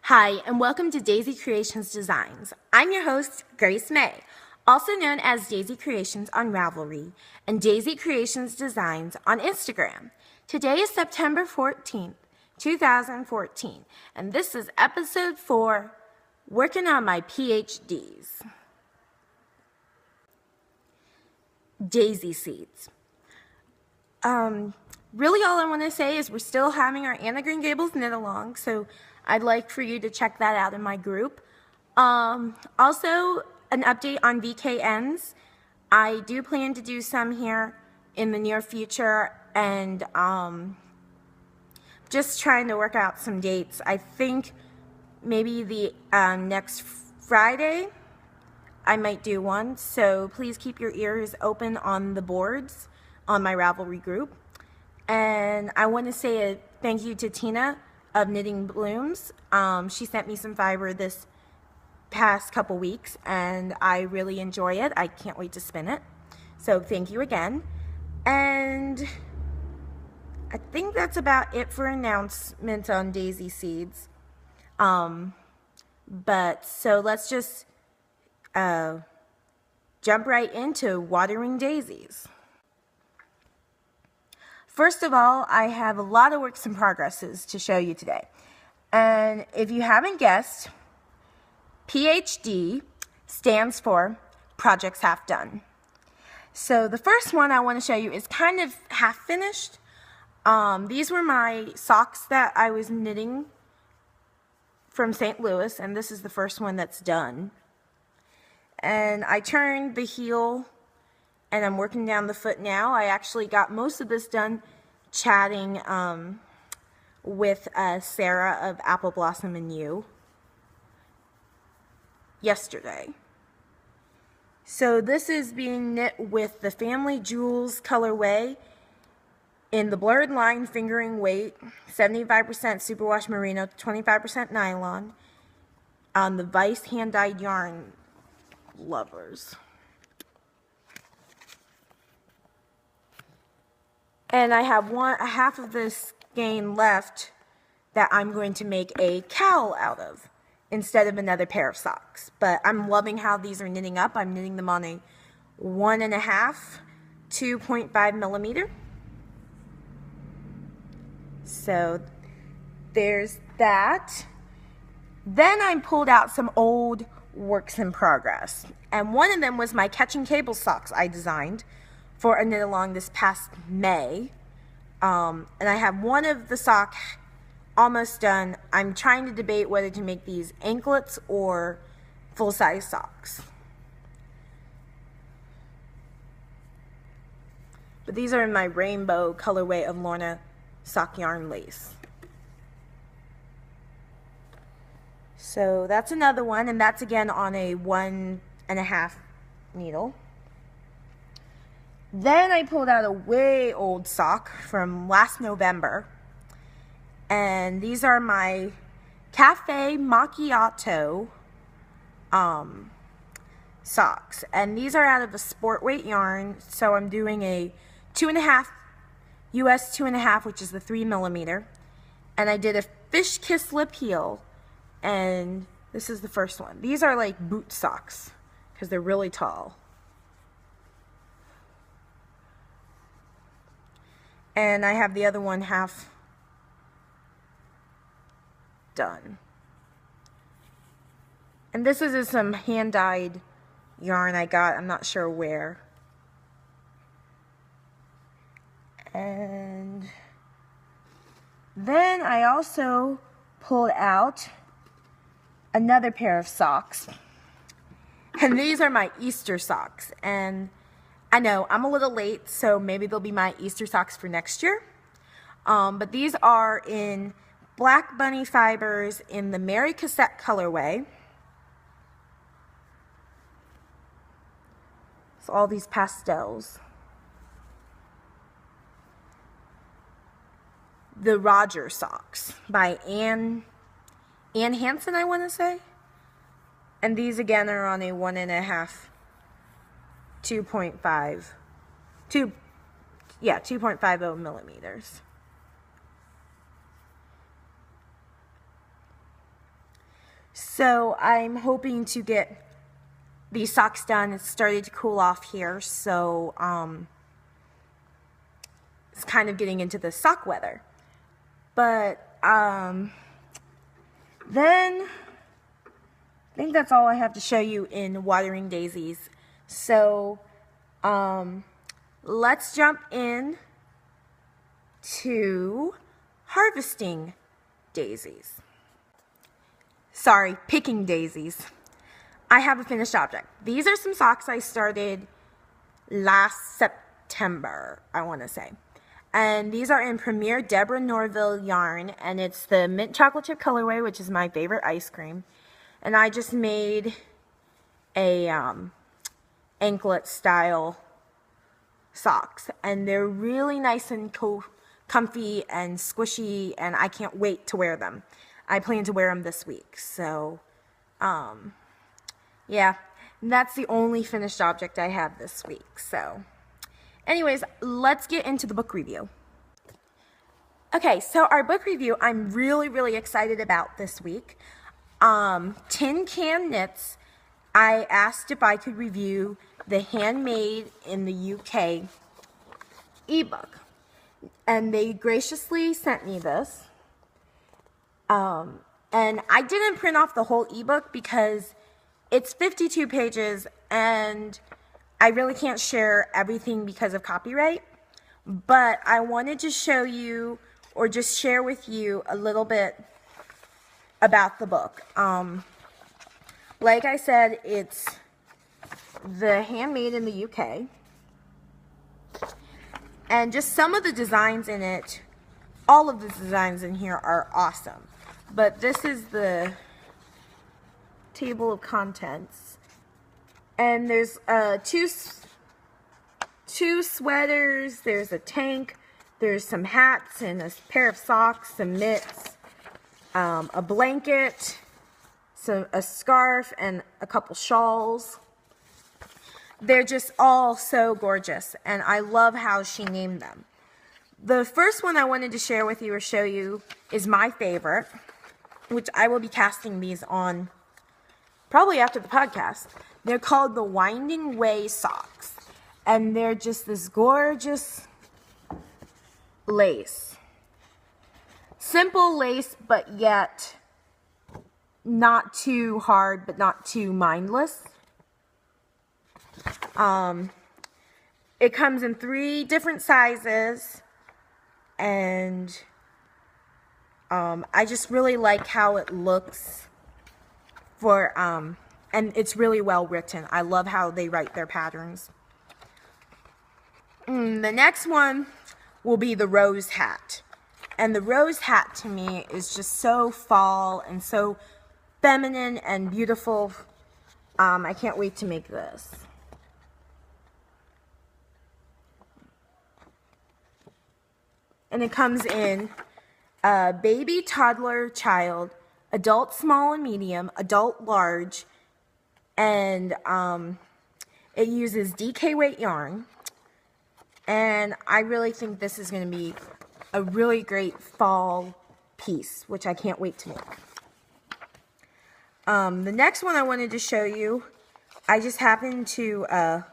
Hi, and welcome to Daisy Creations Designs. I'm your host, Grace May, also known as Daisy Creations on Ravelry and Daisy Creations Designs on Instagram. Today is September 14th, 2014, and this is episode 4, Working on My PhDs. Daisy seeds. Really all I want to say is we're still having our Anna Green Gables knit along, so I'd like for you to check that out in my group. Also, an update on VKNs. I do plan to do some here in the near future, and just trying to work out some dates. I think maybe the next Friday I might do one, so please keep your ears open on the boards on my Ravelry group. And I want to say a thank you to Tina of Knitting Blooms. She sent me some fiber this past couple weeks, and I really enjoy it. I can't wait to spin it. So thank you again. And I think that's about it for announcements on Daisy Seeds. But so let's just jump right into watering daisies. First of all, I have a lot of works in progresses to show you today. And if you haven't guessed, PhD stands for Projects Half Done. So the first one I want to show you is kind of half finished. These were my socks that I was knitting from St. Louis, and this is the first one that's done. And I turned the heel, and I'm working down the foot now. I actually got most of this done chatting with Sarah of Apple Blossom and You yesterday. So this is being knit with the Family Jewels colorway in the blurred line fingering weight, 75% superwash merino, 25% nylon, on the Vice hand-dyed yarn lovers. And I have half of this skein left that I'm going to make a cowl out of instead of another pair of socks. But I'm loving how these are knitting up. I'm knitting them on a 1.5, 2.5 millimeter. So there's that. Then I pulled out some old works in progress. And one of them was my catching cable socks I designed for a knit along this past May. And I have one of the sock almost done. I'm trying to debate whether to make these anklets or full-size socks. But these are in my rainbow colorway of Lorna sock yarn lace. So that's another one, and that's again on a 1.5 needle. Then I pulled out a way old sock from last November. And these are my Cafe Macchiato socks. And these are out of a sport weight yarn. So I'm doing a 2.5, US 2.5, which is the 3 millimeter. And I did a fish kiss lip heel. And this is the first one. These are like boot socks because they're really tall. And I have the other one half done. And this is some hand-dyed yarn I got. I'm not sure where. And then I also pulled out another pair of socks. And these are my Easter socks. And I know I'm a little late, so maybe they'll be my Easter socks for next year. But these are in Black Bunny fibers in the Mary Cassette colorway. So all these pastels. The Roger socks by Ann Hansen, I want to say. And these again are on a 1.5, 2.50 millimeters. So I'm hoping to get these socks done. It's started to cool off here, so it's kind of getting into the sock weather. But then I think that's all I have to show you in watering daisies. So let's jump in to harvesting daisies. Sorry, picking daisies. I have a finished object. These are some socks I started last September, I want to say. And these are in Premier Deborah Norville yarn, and it's the mint chocolate chip colorway, which is my favorite ice cream. And I just made a anklet style socks, and they're really nice and comfy and squishy, and I can't wait to wear them. I plan to wear them this week. So yeah, that's the only finished object I have this week. So anyways, let's get into the book review. Okay, so our book review I'm really excited about this week. Tin Can Knits, I asked if I could review the Handmade in the UK ebook, and they graciously sent me this. And I didn't print off the whole ebook because it's 52 pages and I really can't share everything because of copyright, but I wanted to show you or just share with you a little bit about the book. Like I said, it's the Handmade in the UK, and just some of the designs in it, all of the designs in here are awesome. But this is the table of contents, and there's two sweaters, there's a tank, there's some hats and a pair of socks, some mitts, a blanket, a scarf, and a couple shawls. They're just all so gorgeous, and I love how she named them. The first one I wanted to share with you or show you is my favorite, which I will be casting these on probably after the podcast. They're called the Winding Way socks, and they're just this gorgeous lace. Simple lace, but yet not too hard, but not too mindless. It comes in 3 different sizes, and I just really like how it looks for, and it's really well written. I love how they write their patterns. The next one will be the rose hat. And the rose hat to me is just so fall and so feminine and beautiful. I can't wait to make this. And it comes in baby, toddler, child, adult small and medium, adult large, and it uses DK weight yarn. And I really think this is going to be a really great fall piece, which I can't wait to make. The next one I wanted to show you, I just happened to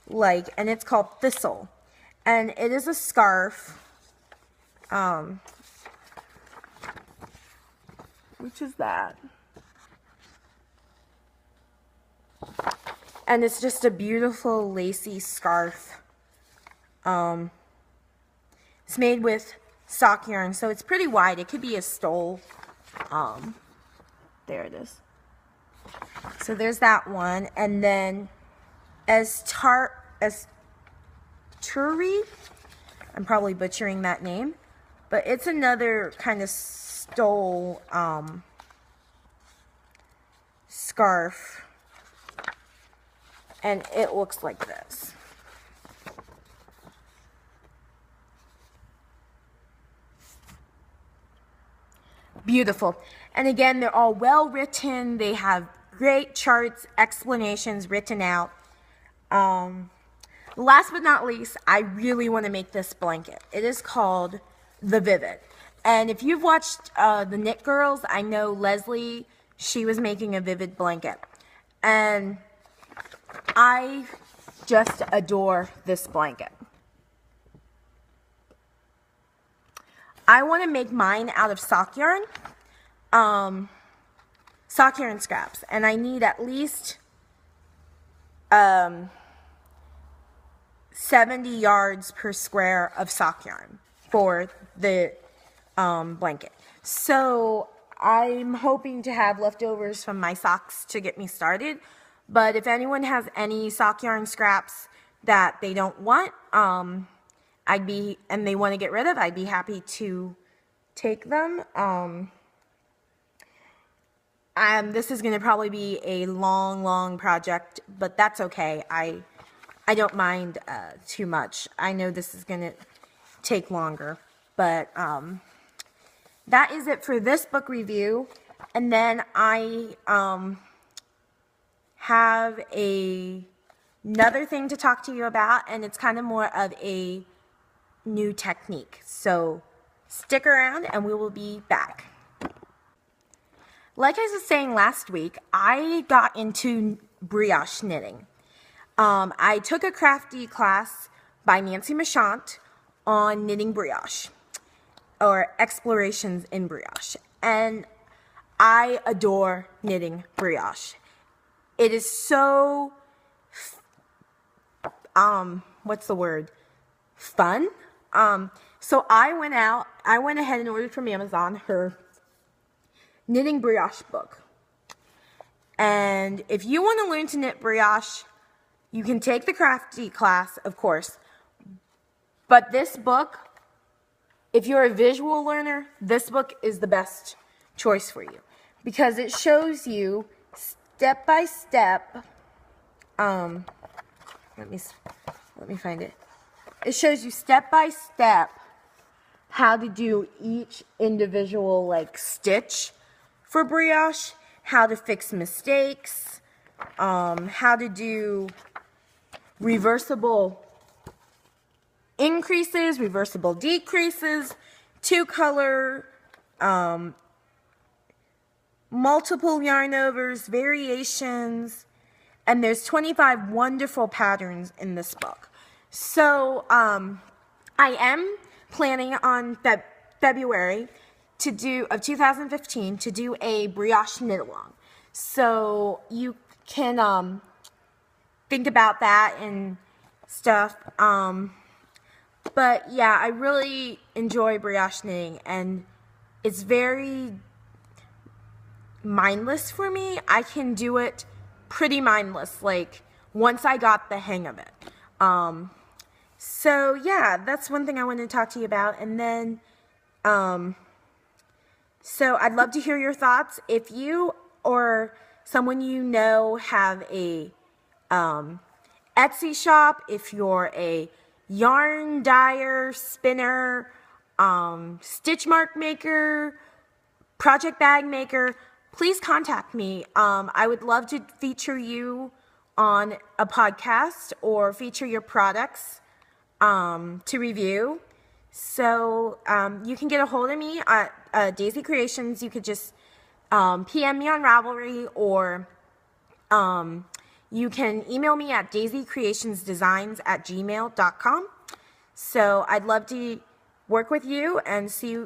like, and it's called Thistle. And it is a scarf. Which is that? And it's just a beautiful lacy scarf. It's made with sock yarn, so it's pretty wide. It could be a stole. There it is. So there's that one. And then as Turi, I'm probably butchering that name, but it's another kind of stole scarf, and it looks like this. Beautiful. And again, they're all well written. They have great charts, explanations written out. Last but not least, I really want to make this blanket. It is called the Vivid. And if you've watched the Knit Girls, I know Leslie, she was making a vivid blanket. And I just adore this blanket. I want to make mine out of sock yarn scraps, and I need at least 70 yards per square of sock yarn for the blanket. So I'm hoping to have leftovers from my socks to get me started, but if anyone has any sock yarn scraps that they don't want, and they want to get rid of, I'd be happy to take them. This is going to probably be a long project, but that's okay. I don't mind too much. I know this is going to take longer, but that is it for this book review. And then I have another thing to talk to you about, and it's kind of more of a new technique. So stick around and we will be back. Like I was saying last week, I got into brioche knitting. I took a crafty class by Nancy Machant on knitting brioche, or explorations in brioche, and I adore knitting brioche. It is so, what's the word? Fun. So I went ahead and ordered from Amazon her knitting brioche book. And if you want to learn to knit brioche, you can take the crafty class, of course. But this book, if you're a visual learner, this book is the best choice for you, because it shows you step by step. Let me find it. It shows you step by step how to do each individual stitch for brioche, how to fix mistakes, how to do reversible increases, reversible decreases, two color, multiple yarn overs, variations, and there's 25 wonderful patterns in this book. So I am planning on February of 2015 to do a brioche knit along. So you can think about that and stuff. But yeah, I really enjoy brioche knitting, and it's very mindless for me. I can do it pretty mindless, once I got the hang of it. So yeah, that's one thing I wanted to talk to you about. And then, so I'd love to hear your thoughts. If you or someone you know have a Etsy shop, if you're a yarn dyer, spinner, stitch mark maker, project bag maker, please contact me. I would love to feature you on a podcast or feature your products to review. So you can get a hold of me at Daisy Creations. You could just PM me on Ravelry, or you can email me at daisycreationsdesigns@gmail.com. So I'd love to work with you and see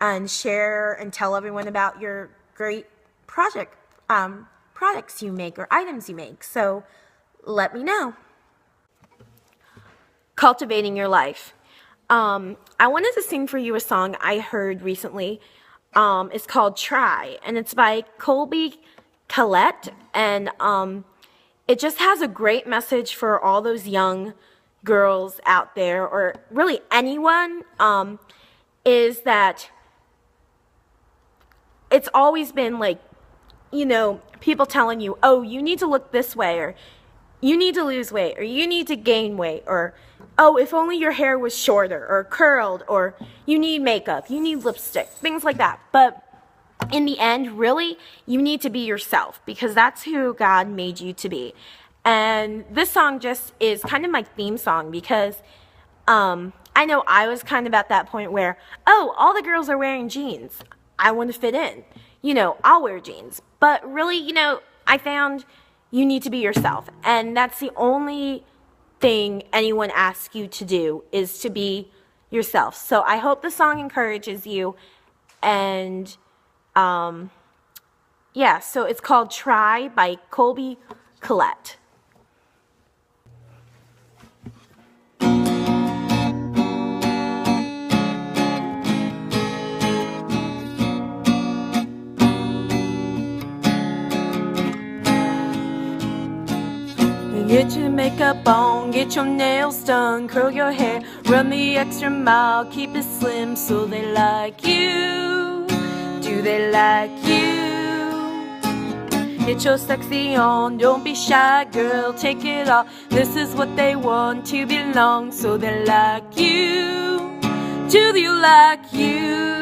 and share and tell everyone about your great products you make or items you make. So let me know. Cultivating Your Life. I wanted to sing for you a song I heard recently. It's called Try, and it's by Colby Collette, and it just has a great message for all those young girls out there, or really anyone, is that it's always been people telling you, oh, you need to look this way, or you need to lose weight, or you need to gain weight, or oh, if only your hair was shorter or curled, or you need makeup, you need lipstick, things like that. But in the end, really, you need to be yourself, because that's who God made you to be. And this song just is kind of my theme song, because I know I was kind of at that point where, oh, all the girls are wearing jeans. I want to fit in. I'll wear jeans. But really, I found you need to be yourself. And that's the only thing anyone asks you to do, is to be yourself. So I hope the song encourages you. And yeah, so it's called Try by Colby Collette. Get your makeup on, get your nails done, curl your hair, run the extra mile, keep it slim so they like you. Do they like you? Get your sexy on, don't be shy, girl, take it off. This is what they want, to belong, so they like you. Do they like you?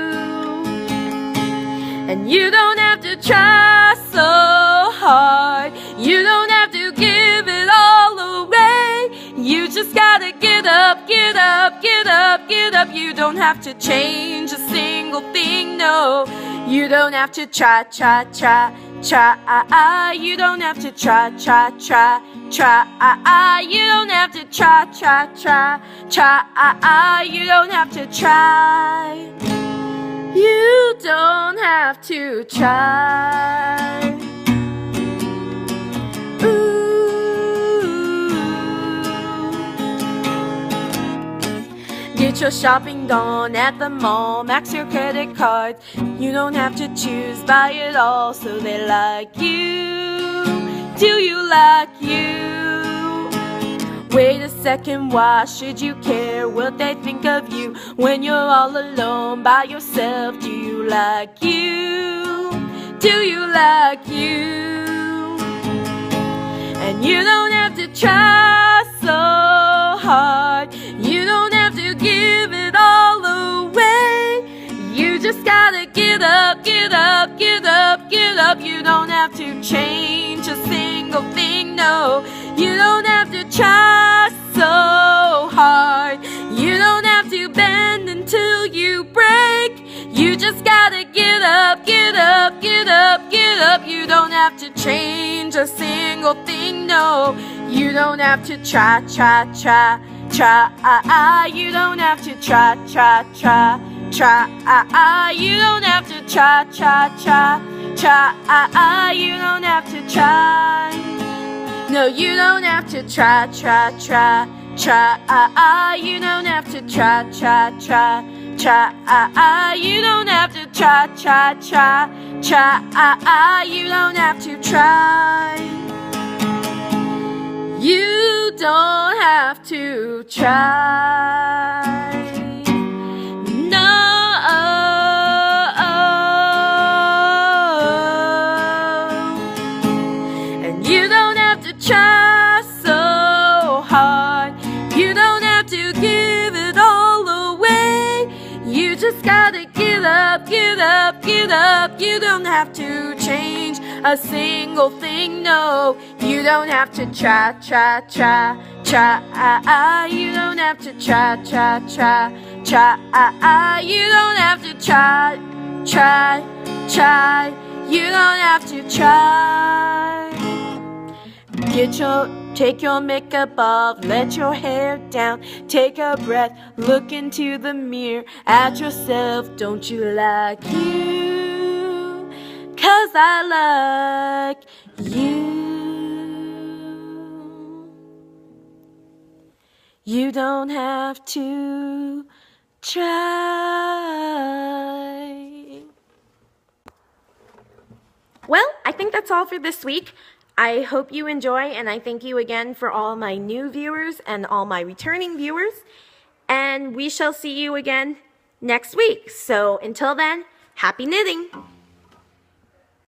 And you don't have to try so hard, you don't have to give it all away. You just gotta get up, get up, get up, get up. You don't have to change a single thing, no. You don't have to try, try, try, try. You don't have to try, try, try, try. You don't have to try, try, try, try. You don't have to try. You don't have to try. Ooh. Get your shopping done at the mall, max your credit cards. You don't have to choose, buy it all so they like you. Do you like you? Wait a second, why should you care what they think of you when you're all alone by yourself? Do you like you? Do you like you? And you don't have to try so hard, you don't have to give it all away. You just gotta get up, get up, get up, get up. You don't have to change a single thing, no. You don't have to try so hard, you don't have to bend until you break. You just gotta get up, get up, get up, get up. You don't have to change a single thing, no. You don't have to try, try, try, try. You don't have to try, try, try, try. You don't have to try, try, try, try. You don't have to try. No, you don't have to try, try, try, try. You don't have to try, try, try, try. You don't have to try, try, try, try. You don't have to try. You don't have to try. No. And you don't have to try so hard, you don't have to give it all away. You just gotta get up, get up, get up. You don't have to change a single thing, no. You don't have to try, try, try, try. You don't have to try, try, try, try. You don't have to try, try, try. You don't have to try. Take your makeup off, let your hair down, take a breath, look into the mirror at yourself. Don't you like you? 'Cause I like you. You don't have to try. Well, I think that's all for this week. I hope you enjoy, and I thank you again for all my new viewers and all my returning viewers. And we shall see you again next week. So until then, happy knitting!